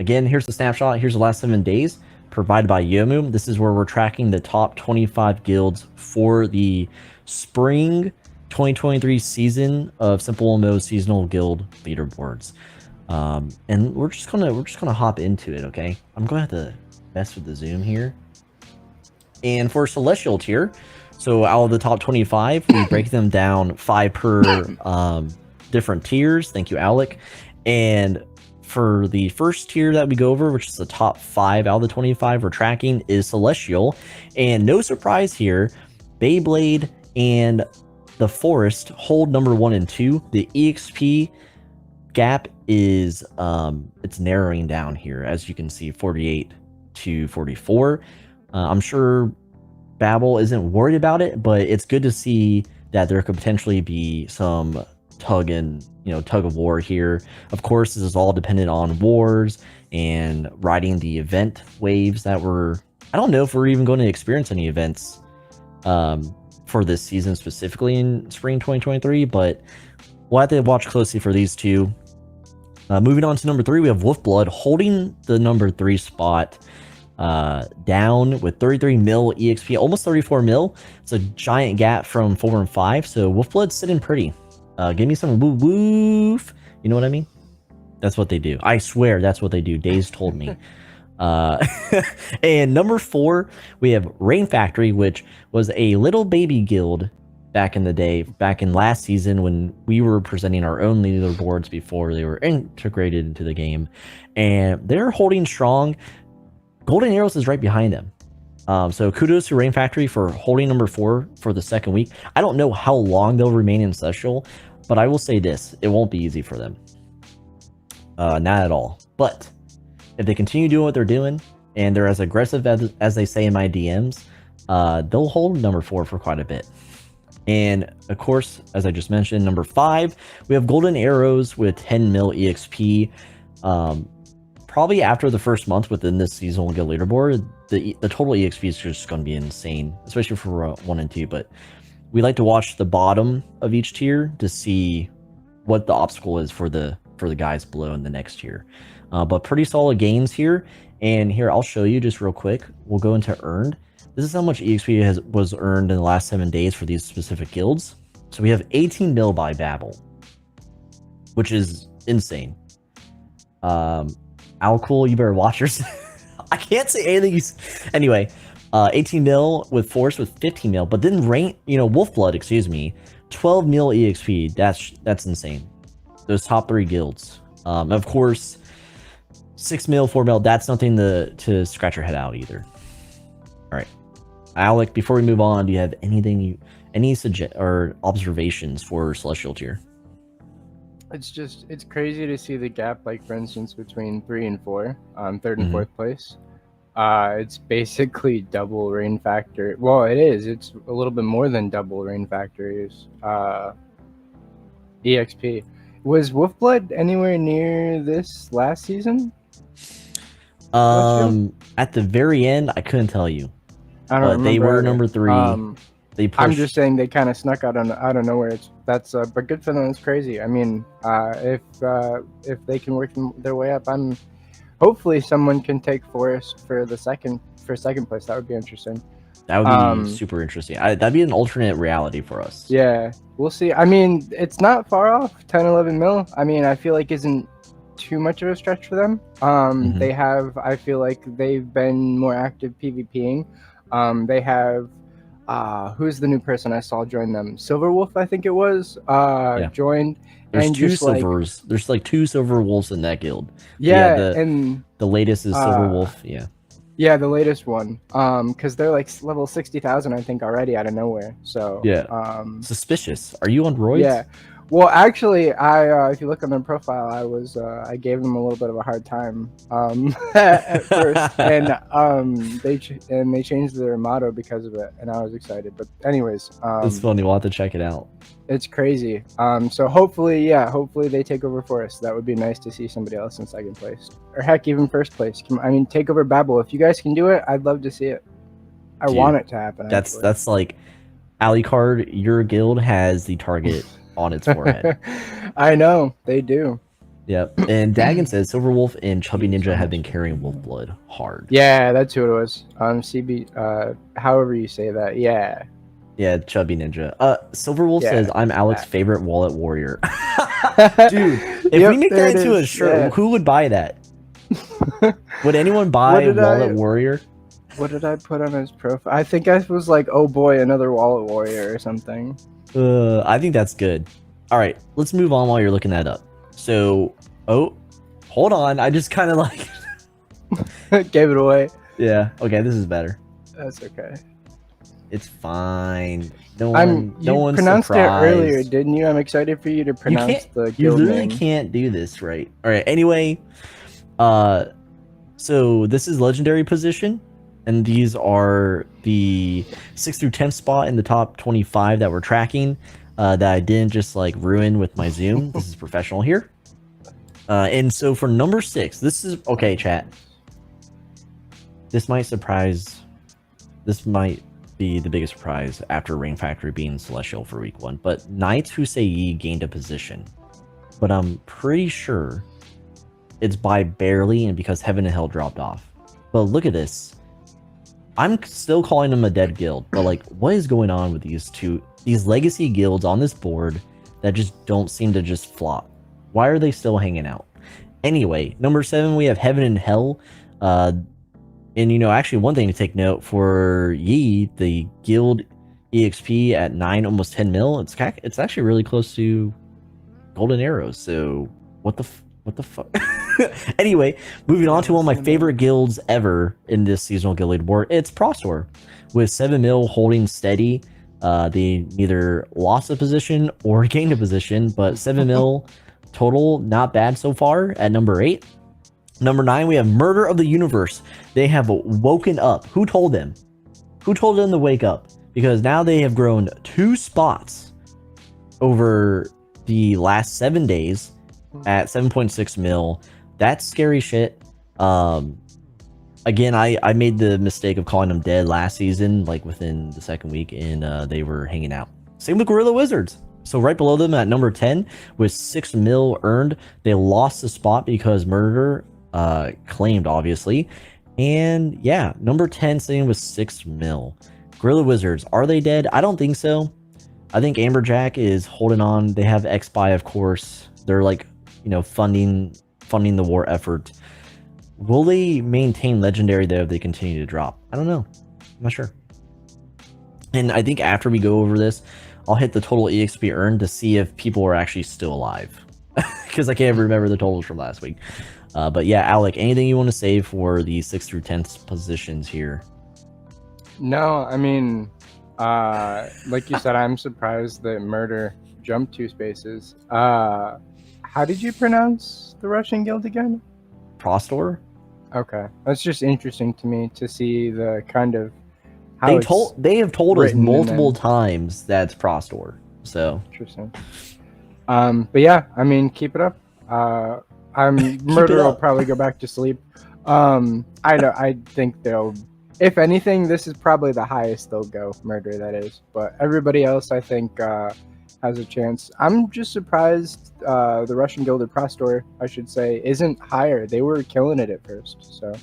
again, here's the snapshot. Here's the last 7 days provided by Yomu. This is where we're tracking the top 25 guilds for the spring 2023 season of SimpleMMO Seasonal Guild Leaderboards. And we're just gonna hop into it, okay? I'm gonna have to mess with the zoom here. And for Celestial tier, so out of the top 25, we break them down 5 per different tiers. Thank you, Owlic. And for the first tier that we go over, which is the top 5 out of the 25 we're tracking, is Celestial. And no surprise here, Beyblade and the Forest hold number 1 and 2. The EXP gap is it's narrowing down here, as you can see, 48 to 44. I'm sure Babel isn't worried about it, but it's good to see that there could potentially be some tug of war here. Of course, this is all dependent on wars and riding the event waves that I don't know if we're even going to experience any events for this season specifically in spring 2023, but we'll have to watch closely for these two. Moving on to number 3, we have Wolfblood holding the number 3 spot down with 33 mil EXP, almost 34 mil. It's a giant gap from 4 and 5, so Wolfblood's sitting pretty. Give me some woof. You know what I mean? That's what they do. I swear that's what they do. Days told me. And number 4, we have Rain Factory, which was a little baby guild back in the day, back in last season when we were presenting our own leaderboards before they were integrated into the game. And they're holding strong. Golden Arrows is right behind them. So kudos to Rain Factory for holding number 4 for the second week. I don't know how long they'll remain in Celestial, but I will say this, it won't be easy for them. Not at all. But if they continue doing what they're doing, and they're as aggressive as they say in my DMs, they'll hold number 4 for quite a bit. And of course, as I just mentioned, number 5, we have Golden Arrows with 10 mil EXP. Probably after the first month within this seasonal guild leaderboard, the total EXP is just going to be insane, especially for 1 and 2. But we like to watch the bottom of each tier to see what the obstacle is for the guys below in the next tier. But pretty solid gains here. And here, I'll show you just real quick. We'll go into earned. This is how much EXP was earned in the last 7 days for these specific guilds. So we have 18 mil by Babel, which is insane. Alcool, you better watch yourself. I can't say anything. Anyway, 18 mil with Force with 15 mil, but then Wolfblood, excuse me, 12 mil EXP. That's insane. Those top 3 guilds. Of course, 6 mil, 4 mil. That's nothing to scratch your head out either. All right, Alec. Before we move on, do you have any or observations for Celestial tier? It's crazy to see the gap, like for instance between 3 and 4, 3rd and 4th place. It's basically double Rain Factory. Well, it is. It's a little bit more than double Rain Factory's EXP. Was Wolfblood anywhere near this last season? At the very end, I couldn't tell you. I don't remember. They were number 3. I'm just saying they kind of snuck out of nowhere. But good for them. It's crazy. I mean, if they can work their way up, hopefully someone can take Forest for second place. That would be interesting. That would be super interesting. That'd be an alternate reality for us. Yeah, we'll see. I mean, it's not far off. 10, 11 mil. I mean, I feel like isn't too much of a stretch for them. I feel like they've been more active PvPing. They have. Who's the new person I saw join them? Silverwolf, I think it was. Joined. There's 2 silvers. There's like 2 silver wolves in that guild. Yeah, and the latest is Silverwolf. Yeah. Yeah, the latest one. Because they're like level 60,000, I think, already out of nowhere. So yeah. Suspicious. Are you on roids? Yeah. Well, actually, if you look on their profile, I gave them a little bit of a hard time at first, and they changed their motto because of it, and I was excited. But anyways, it's funny. We'll have to check it out. It's crazy. So hopefully they take over Forest. That would be nice to see somebody else in 2nd place, or heck, even 1st place. I mean, take over Babel. If you guys can do it, I'd love to see it. I want it to happen. That's like, Alucard, your guild has the target on its forehead. I know they do. Yep. And Dagon says Silverwolf and Chubby Ninja have been carrying Wolfblood hard. Yeah, that's who it was. CB, however you say that. Yeah. Yeah, Chubby Ninja. Silverwolf Yeah, says I'm Alec's that. favorite wallet warrior. Dude, if Yep, we make there that it into a is. shirt, Yeah. who would buy that? Would anyone buy Wallet Warrior? What did I put on his profile? I think I was like, oh boy, another wallet warrior or something. I think that's good. All right, let's move on while you're looking that up. So, oh, hold on. I just kind of like gave it away. Yeah. Okay, this is better. That's okay. It's fine. No You one's pronounced surprised. it earlier, didn't you? I'm excited for you to pronounce the You guild literally name. can't do this right. All right. Anyway, so this is legendary position, and these are the 6th through 10th spot in the top 25 that we're tracking. That I didn't just like ruin with my Zoom. This is professional here. And so for number 6, this is okay, chat. This might surprise. This might be the biggest surprise after Ring Factory being Celestial for week 1. But Knights Who Say Ye gained a position, but I'm pretty sure it's by barely and because Heaven and Hell dropped off. But look at this. I'm still calling them a dead guild, but like, what is going on with these legacy guilds on this board that just don't seem to just flop? Why are they still hanging out? Anyway, number 7, we have Heaven and Hell. And you know, actually, one thing to take note for Yi, the guild EXP at 9, almost 10 mil. It's actually really close to Golden Arrows. So what the fuck? Anyway, moving on to one of my favorite guilds ever in this seasonal guild leaderboard. It's Prostor with 7 mil holding steady. They neither lost a position or gained a position, but 7 mil total, not bad so far at number 8. Number 9, we have Murder of the Universe. They have woken up. Who told them? Who told them to wake up? Because now they have grown 2 spots over the last 7 days at 7.6 mil. That's scary shit. Again, I made the mistake of calling them dead last season, like within the 2nd week, and they were hanging out. Same with Gorilla Wizards. So right below them at number 10 with 6 mil earned. They lost the spot because Murder claimed, obviously. And yeah, number 10 sitting with 6 mil. Gorilla Wizards, are they dead? I don't think so. I think Amberjack is holding on. They have XBuy, of course. They're like, you know, funding the war effort. Will they maintain legendary though if they continue to drop? I don't know. I'm not sure. And I think after we go over this, I'll hit the total EXP earned to see if people are actually still alive. Because I can't remember the totals from last week. But yeah, Alec, anything you want to say for the 6th through 10th positions here? No, I mean, like you said, I'm surprised that Murder jumped 2 spaces. How did you pronounce the Russian guild again? Prostor? Okay, that's just interesting to me to see the kind of how they have told us written multiple times that's Prostor. So interesting. But yeah, I mean, keep it up. Murder will probably go back to sleep. I think they'll, if anything, this is probably the highest they'll go. Murder, that is. But everybody else, I think, has a chance. I'm just surprised the Russian Guild of Prostor, I should say, isn't higher. They were killing it at first, so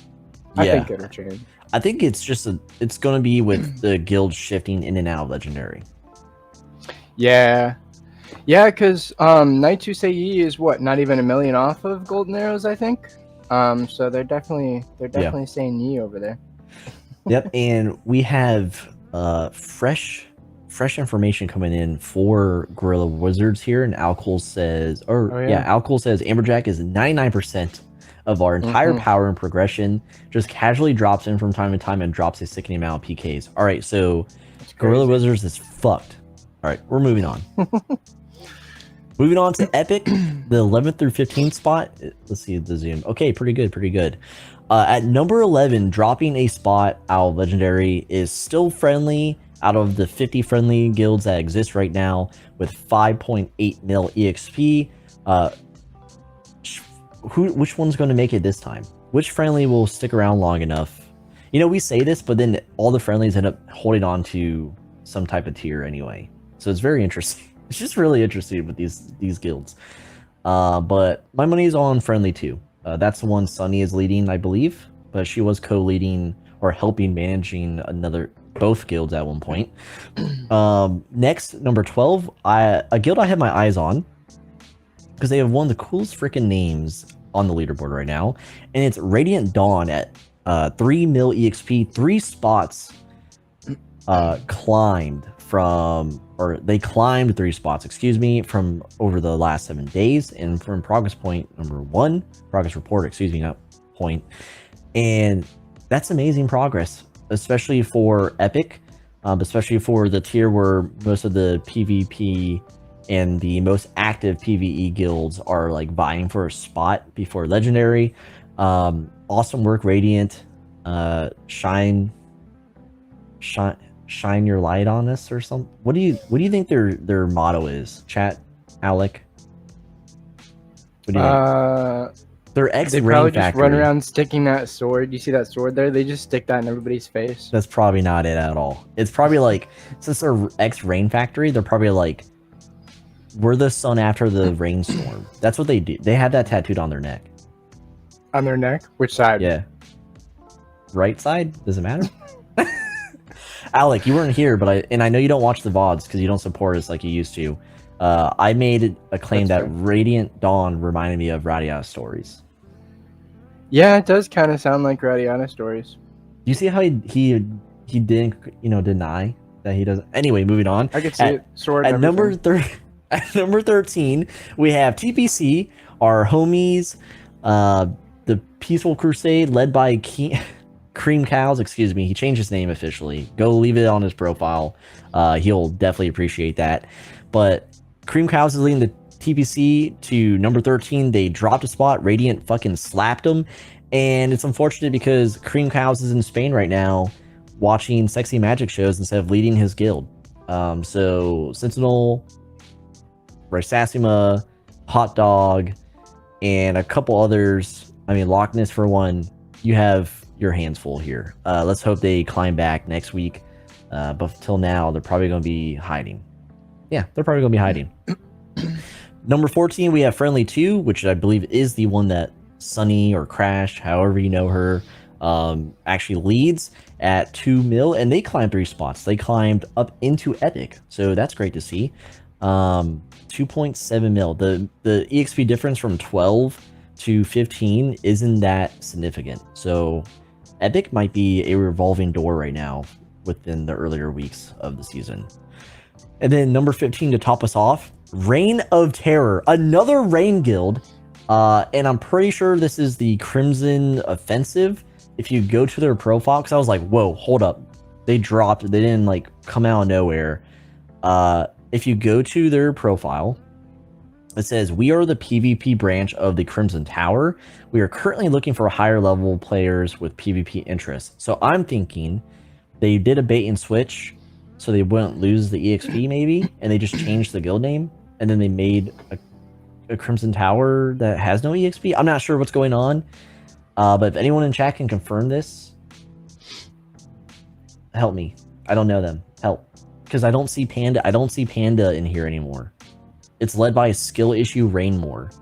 I think it'll change. I think it's just it's going to be with the guild shifting in and out of legendary. Yeah, because Knights Who Say Ye is what, not even 1 million off of Golden Arrows, I think. So they're definitely saying Ye over there. Yep, and we have fresh information coming in for Gorilla Wizards here, and Alcool says, Alcool says Amberjack is 99% of our entire power and progression, just casually drops in from time to time and drops a sickening amount of PKs. All right, so Gorilla Wizards is fucked. All right, we're moving on. Moving on to Epic, the 11th through 15th spot. Let's see the zoom. Okay, pretty good. At number 11, dropping a spot out of Legendary is still friendly out of the 50 friendly guilds that exist right now with 5.8 mil EXP. Which one's going to make it this time? Which friendly will stick around long enough? You know, we say this, but then all the friendlies end up holding on to some type of tier anyway. So it's very interesting. It's just really interesting with these guilds. But my money is on Friendly 2. That's the one Sunny is leading, I believe, but she was co-leading or helping managing both guilds at one point. Next, number 12, a guild I have my eyes on because they have one of the coolest freaking names on the leaderboard right now, and it's Radiant Dawn at 3 mil EXP, 3 spots climbed from, or they climbed 3 spots, excuse me, from over the last 7 days, and from progress point number 1, progress report, excuse me, not point, and that's amazing progress, especially for Epic, especially for the tier where most of the PvP and the most active PvE guilds are like vying for a spot before Legendary. Awesome work, Radiant. Shine your light on us or something. What do you think their motto is? Chat, Owlic. What do you think? They're They probably just run around sticking that sword. You see that sword there? They just stick that in everybody's face. That's probably not it at all. It's probably like, since they're ex-Rain Factory, they're probably like, we're the sun after the rainstorm. That's what they do. They have that tattooed on their neck. On their neck? Which side? Yeah. Right side? Does it matter? Alec, you weren't here, but I know you don't watch the VODs because you don't support us like you used to. I made a claim that Radiant Dawn reminded me of Radiata Stories. Yeah, it does kind of sound like Radiata Stories. Do you see how he didn't deny that he doesn't? Anyway, moving on. I could see it. Sword. At number 13, we have TPC, our homies, the Peaceful Crusade, led by Cream Cows. Excuse me, he changed his name officially. Go leave it on his profile. He'll definitely appreciate that. But Cream Cows is leading the TPC to number 13. They dropped a spot. Radiant fucking slapped them. And it's unfortunate because Cream Cows is in Spain right now watching sexy magic shows instead of leading his guild. So Sentinel, Rysasima, Hot Dog, and a couple others. I mean, Loch Ness for one. You have your hands full here. Let's hope they climb back next week. But till now, they're probably going to be hiding. Yeah, they're probably going to be hiding. Number 14, we have Friendly 2, which I believe is the one that Sunny or Crash, however you know her, actually leads at 2 mil, and they climbed 3 spots. They climbed up into Epic, so that's great to see. 2.7 mil. The EXP difference from 12 to 15 isn't that significant. So Epic might be a revolving door right now within the earlier weeks of the season. And then number 15 to top us off, Reign of Terror, another Rain guild. And I'm pretty sure this is the Crimson Offensive. If you go to their profile, because I was like, whoa, hold up. They dropped, they didn't like come out of nowhere. If you go to their profile, it says, we are the PvP branch of the Crimson Tower. We are currently looking for higher level players with PvP interests. So I'm thinking they did a bait and switch so they wouldn't lose the EXP maybe, and they just changed the guild name, and then they made a Crimson Tower that has no EXP. I'm not sure what's going on, but if anyone in chat can confirm this, help me. I don't know them. Help. Because I don't see Panda. I don't see Panda in here anymore. It's led by a skill issue Rainmore.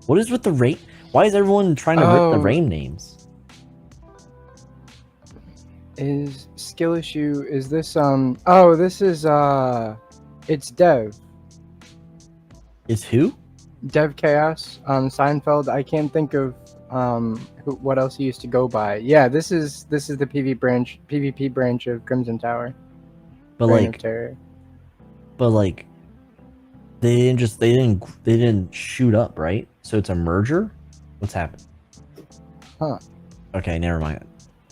What is with the Rain? Why is everyone trying to rip the Rain names? Is skill issue, is this oh, this is it's Dev. Is who? Dev Chaos, Seinfeld. I can't think of what else he used to go by. Yeah, this is the PvP branch of Crimson Tower. But Reign like of Terror. But like they didn't shoot up, right? So it's a merger? What's happened? Huh. Okay, never mind.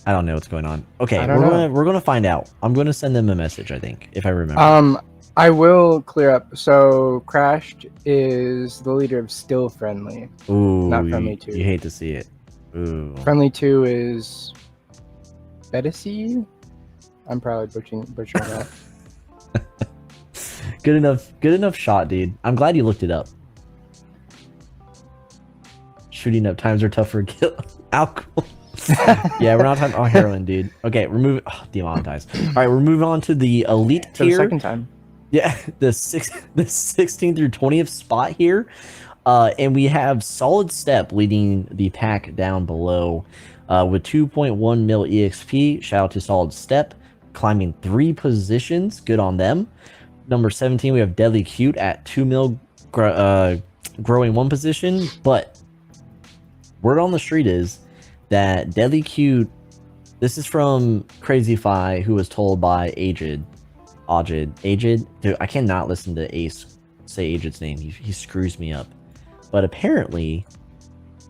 I don't know what's going on. Okay, we're gonna find out. I'm gonna send them a message, I think, if I remember. I will clear up. So Crashed is the leader of Still Friendly. Ooh, not Friendly 2. You hate to see it. Ooh. Friendly 2 is Betty. I'm probably butchering that. Good enough shot, dude. I'm glad you looked it up. Shooting up times are tough for kill. Alcohol. Yeah, we're not talking about heroin, dude. Okay, we're moving. Oh, demonetized. All right, we're moving on to the elite tier. For the second time. Yeah, the 16th through 20th spot here. And we have Solid Step leading the pack down below with 2.1 mil EXP. Shout out to Solid Step, climbing 3 positions. Good on them. Number 17, we have Deadly Cute at 2 mil, growing 1 position. But word on the street is that Deadly Cute, this is from Crazy Fi, who was told by Aged. Dude, I cannot listen to Ace say Aged's name. He screws me up. But apparently,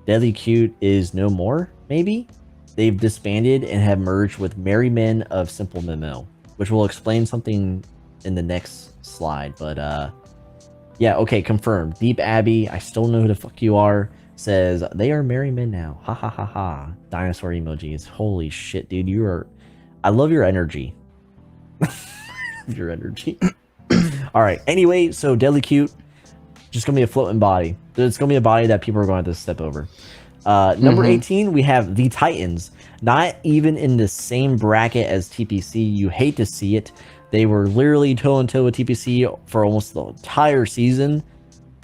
Deadly Cute is no more, maybe? They've disbanded and have merged with Merry Men of SimpleMMO, which will explain something in the next slide. But, yeah, okay, confirmed. Deep Abbey, I still know who the fuck you are, says, they are Merry Men now. Ha ha ha ha. Dinosaur emojis. Holy shit, dude. You are... I love your energy. Your energy. Alright, anyway, so Deadly Cute, just gonna be a floating body. It's gonna be a body that people are going to have to step over. Number 18, we have the Titans. Not even in the same bracket as TPC. You hate to see it. They were literally toe-in-toe with TPC for almost the entire season.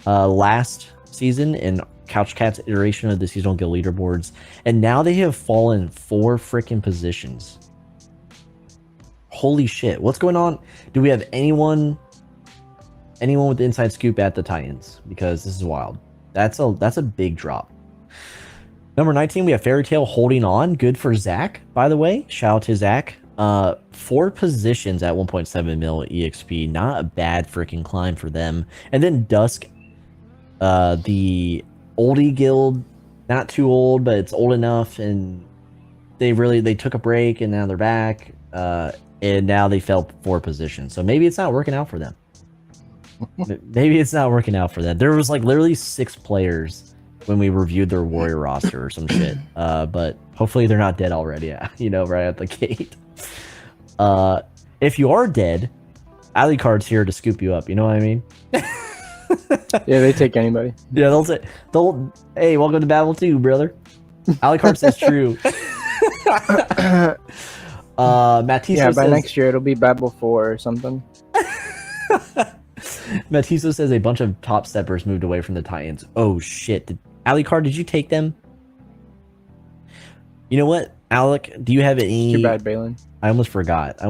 Last season in Couch Cat's iteration of the Seasonal Guild Leaderboards. And now they have fallen 4 freaking positions. Holy shit. What's going on? Do we have anyone with the inside scoop at the Titans? Because this is wild. That's a big drop. Number 19, we have Fairy Tail holding on. Good for Zach, by the way. Shout out to Zach. 4 positions at 1.7 mil EXP. Not a bad freaking climb for them. And then Dusk, the oldie guild, not too old, but it's old enough, and they took a break and now they're back. And now they fell 4 positions. So maybe it's not working out for them. Maybe it's not working out for them. There was like literally 6 players when we reviewed their warrior roster or some shit. But hopefully they're not dead already, you know, right at the gate. If you are dead, Alucard's here to scoop you up. You know what I mean? Yeah, they take anybody. Yeah, they'll hey, welcome to Battle 2, brother. Alucard says true. Matiso yeah, by says, next year it'll be Babel 4 or something. Matiso says a bunch of top steppers moved away from the Titans. Oh shit. Alucard, did you take them? You know what, Alec, do you have any... Too bad, Balin. I almost forgot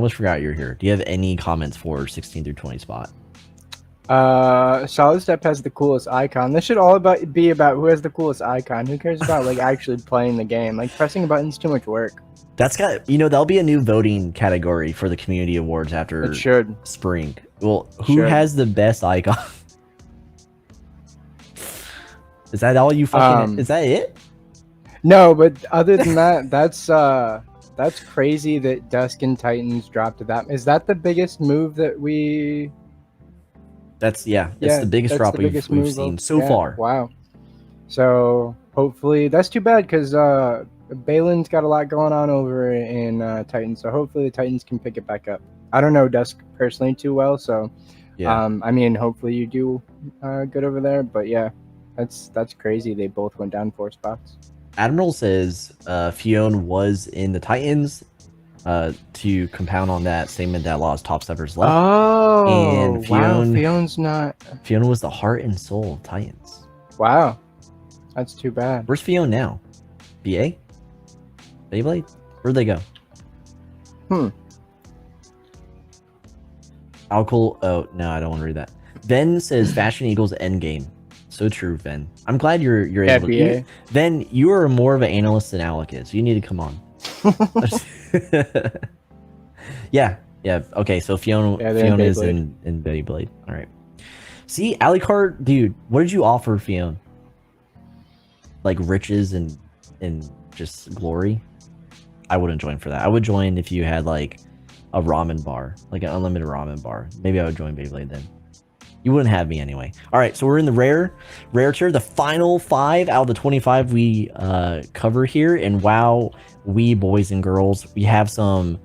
you're here. Do you have any comments for 16 through 20 spot? Solid Step has the coolest icon. This should all be about who has the coolest icon. Who cares about like actually playing the game? Like pressing a button's too much work. That's got, you know, that'll be a new voting category for the community awards after it should. Spring. Well, who has the best icon? Is that all you fucking... is that it? No, but other than that, that's crazy that Dusk and Titans dropped to that. Is that the biggest move that we... That's the biggest drop we've seen so far. Wow. So hopefully, that's too bad because Balin's got a lot going on over in Titans. So hopefully the Titans can pick it back up. I don't know Dusk personally too well, so I mean, hopefully you do good over there. But yeah, that's crazy. They both went down 4 spots. Admiral says Fionn was in the Titans. To compound on that statement that lost top steppers left. Oh, and Fion's not. Fionn was the heart and soul of Titans. Wow, that's too bad. Where's Fionn now? BA? Beyblade? Where'd they go? Alcohol. Oh no, I don't want to read that. Ven says Fashion Eagles endgame. So true, Ven. I'm glad you're able to. Ven, you are more of an analyst than Alec is. You need to come on. yeah. Okay, so Fiona is in Beyblade. All right. See, Alucard, dude, what did you offer Fiona? Like riches and just glory? I wouldn't join for that. I would join if you had like a ramen bar, like an unlimited ramen bar. Maybe I would join Beyblade then. You wouldn't have me anyway. All right, so we're in the rare tier, the final 5 out of the 25 we cover here. And wow, we boys and girls, we have some.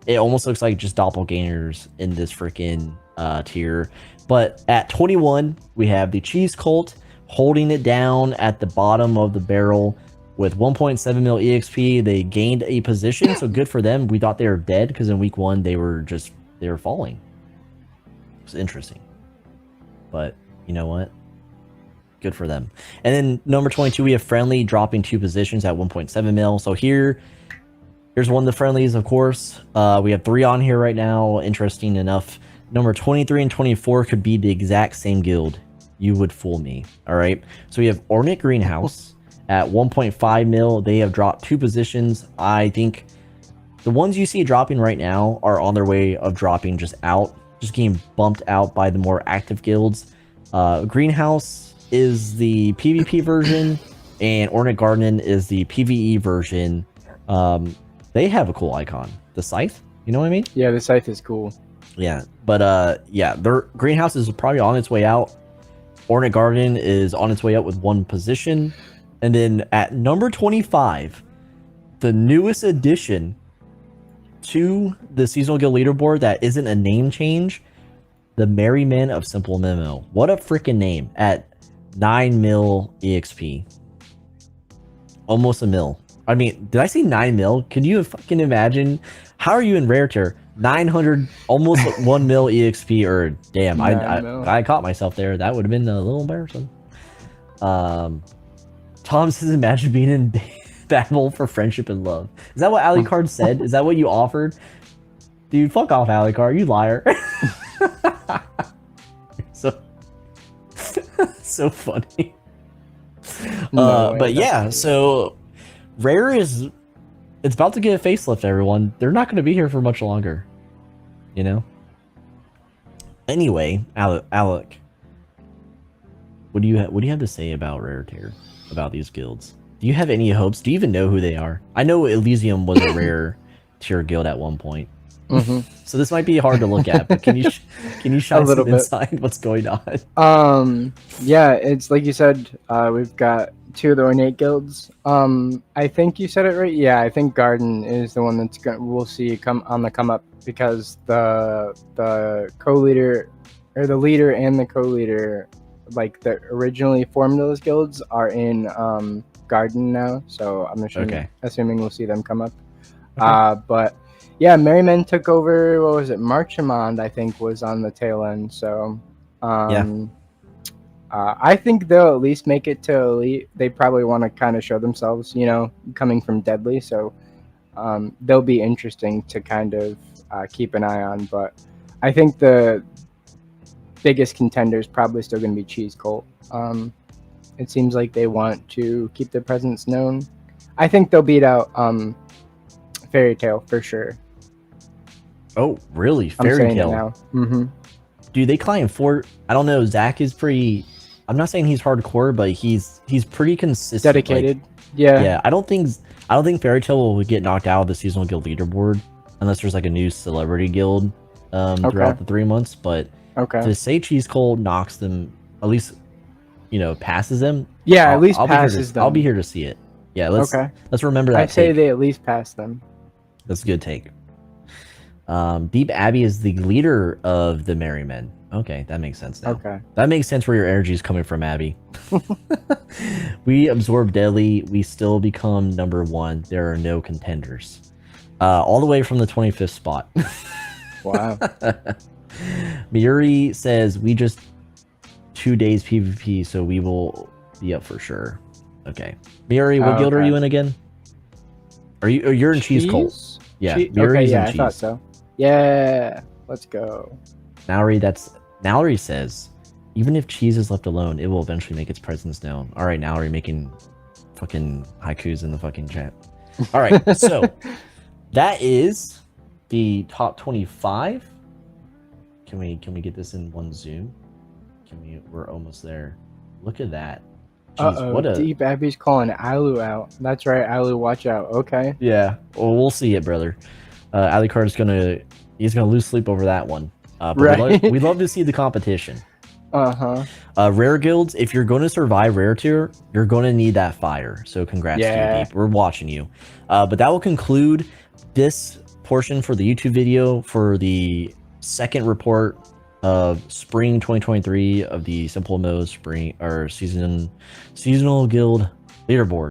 It almost looks like just doppelgangers in this freaking tier. But at 21, we have the Cheese Cult holding it down at the bottom of the barrel with 1.7 mil EXP. They gained a position, so good for them. We thought they were dead because in week 1 they were falling. It was interesting. But you know what? Good for them. And then number 22, we have friendly dropping 2 positions at 1.7 mil. So here's one of the friendlies, of course. We have 3 on here right now. Interesting enough. Number 23 and 24 could be the exact same guild. You would fool me. All right. So we have Ornate Greenhouse at 1.5 mil. They have dropped 2 positions. I think the ones you see dropping right now are on their way of dropping just getting bumped out by the more active guilds. Greenhouse is the PvP version, and Ornate Garden is the PvE version. They have a cool icon, the scythe. You know what I mean? Yeah, the scythe is cool. Yeah, but yeah, their Greenhouse is probably on its way out. Ornate Garden is on its way out with 1 position, and then at number 25, the newest addition to the Seasonal Guild Leaderboard that isn't a name change, the Merry Men of SimpleMMO. What a freaking name! At 9 mil EXP. Almost a mil. I mean, did I say 9 mil? Can you fucking imagine? How are you in rare tier? 900, almost 1 mil EXP, or damn, I caught myself there. That would have been a little embarrassing. Tom says, imagine being in battle for friendship and love. Is that what Alucard said? Is that what you offered? Dude, fuck off, Alucard, you liar. So funny. But yeah, so Rare it's about to get a facelift, everyone. They're not going to be here for much longer, you know. Anyway, Alec, what do you have to say about Rare tier, about these guilds? Do you have any hopes? Do you even know who they are? I know Elysium was a Rare tier guild at one point. So this might be hard to look at, but can you shine some insight what's going on? Yeah, it's like you said, we've got 2 of the Ornate guilds. I think you said it right. Yeah, I think Garden is the one that's we'll see come up, because the co-leader, or the leader and the co-leader, like the originally formed those guilds, are in Garden now. So I'm assuming we'll see them come up. Okay. But yeah, Merry Men took over, what was it, Marchemont, I think, was on the tail end. So I think they'll at least make it to Elite. They probably want to kind of show themselves, you know, coming from Deadly. So they'll be interesting to kind of keep an eye on. But I think the biggest contender is probably still going to be Cheese Cult. It seems like they want to keep their presence known. I think they'll beat out Fairy Tail for sure. Oh, really? Fairy Tail now. Dude, they climb 4. I don't know. Zach is pretty. I'm not saying he's hardcore, but he's pretty consistent. Dedicated. Like, yeah. Yeah. I don't think Fairy Tail will get knocked out of the Seasonal Guild Leaderboard unless there's like a new celebrity guild throughout the 3 months. But to say Cheese Cold knocks them, at least, you know, passes them. Yeah, at least passes them. I'll be here to see it. Yeah. Let's remember that. I say they at least pass them. That's a good take. Deep Abbey is the leader of the Merry Men. Okay, that makes sense now. Okay. That makes sense where your energy is coming from, Abby. We absorb Deadly. We still become number 1. There are no contenders. All the way from the 25th spot. Wow. Miuri says, we just 2 days PvP, so we will be up for sure. Okay. Miuri, what guild are you in again? You're in Cheese Cult. Yeah, Miuri's in Cheese. I thought so. Yeah, let's go. Nowry says, even if Cheese is left alone, it will eventually make its presence known. All right, Nowry making fucking haikus in the fucking chat. All right, so that is the top 25. Can we get this in one zoom? We're almost there. Look at that. Jeez, what a Deep Abbey's calling Alu out. That's right, Alu, watch out. Okay. Yeah, well, we'll see it, brother. Alucard is gonna lose sleep over that one. But right. we love to see the competition. Rare guilds, if you're going to survive rare tier, you're going to need that fire. So congrats to you, Deep. We're watching you. But that will conclude this portion for the YouTube video for the second report of spring 2023 of the SimpleMMO spring or seasonal guild leaderboard.